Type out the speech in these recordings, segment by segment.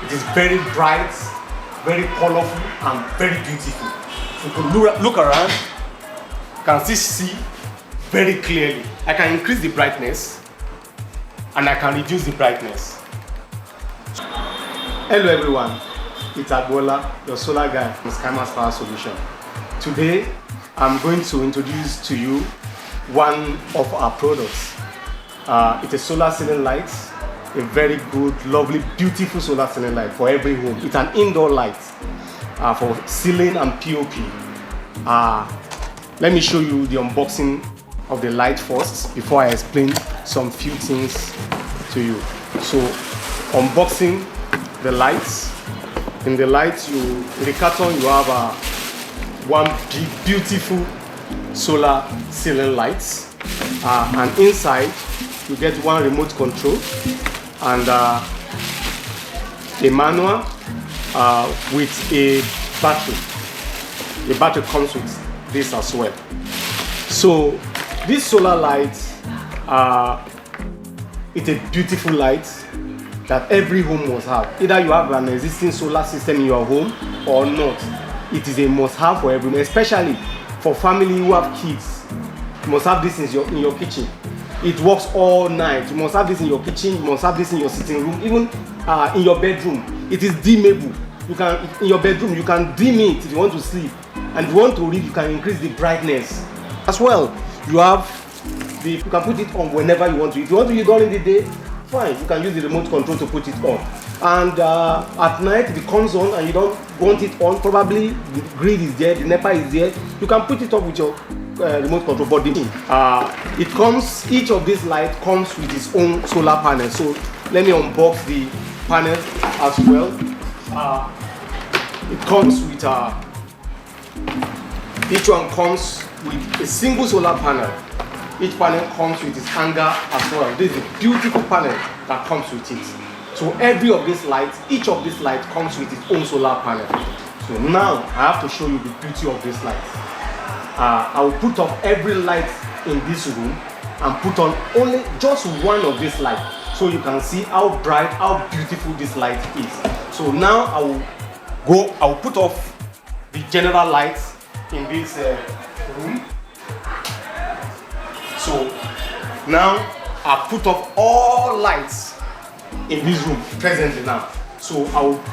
It is very bright, very colorful, and very beautiful. So you can look around, you can still see very clearly. I can increase the brightness and I can reduce the brightness. Hello everyone, it's Agbola, your solar guy from Skymask Power Solution. Today, I'm going to introduce to you one of our products. It's a solar ceiling light, a very good, lovely, beautiful solar ceiling light for every home. It's an indoor light for ceiling and POP. Let me show you the unboxing of the light first before I explain some few things to you. So, unboxing the lights. In the light, in the carton you have one big beautiful solar ceiling lights, and inside you get one remote control and a manual with a battery. The battery comes with this as well. So this solar light, it's a beautiful light that every home must have. Either you have an existing solar system in your home or not. It is a must-have for everyone, especially for family who have kids. You must have this in your kitchen. It works all night. You must have this in your kitchen. You must have this in your sitting room, even in your bedroom. It is dimmable. In your bedroom, you can dim it if you want to sleep, and if you want to read, you can increase the brightness as well. You can put it on whenever you want to. If you want to use it during the day, fine. You can use the remote control to put it on. And at night, if it comes on and you don't want it on, probably the grid is there, the NEPA is there, you can put it off with your remote control. But each of these lights comes with its own solar panel. So let me unbox the panel as well. It comes with each one comes with a single solar panel. Each panel comes with its hanger as well. This is a beautiful panel that comes with it. So every of these lights, each of these lights comes with its own solar panel. So now I have to show you the beauty of this light. I will put off every light in this room and put on only just one of these lights, so you can see how bright, how beautiful this light is. So now I will put off the general lights in this room. So now I've put off all lights in this room presently now. So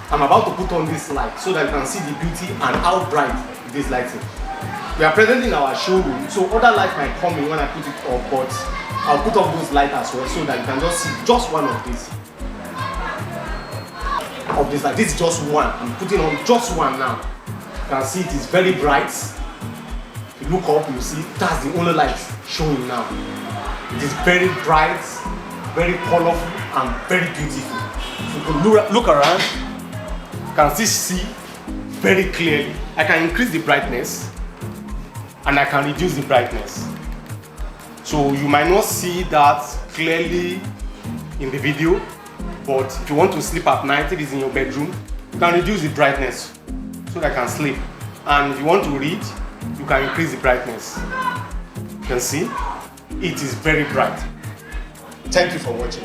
I'm about to put on this light so that you can see the beauty and how bright this light is. We are present in our showroom, so other lights might come in when I put it off, but I'll put off those lights as well so that you can just see just one of these. Light. This is just one. I'm putting on just one now. You can see it is very bright. If you look up, you see that's the only light showing now. It is very bright, very colorful, and very beautiful. So you can look around, you can still see very clearly. I can increase the brightness and I can reduce the brightness. So you might not see that clearly in the video, but if you want to sleep at night, if it's in your bedroom, you can reduce the brightness so that I can sleep. And if you want to read, you can increase the brightness. You can see it is very bright. Thank you for watching.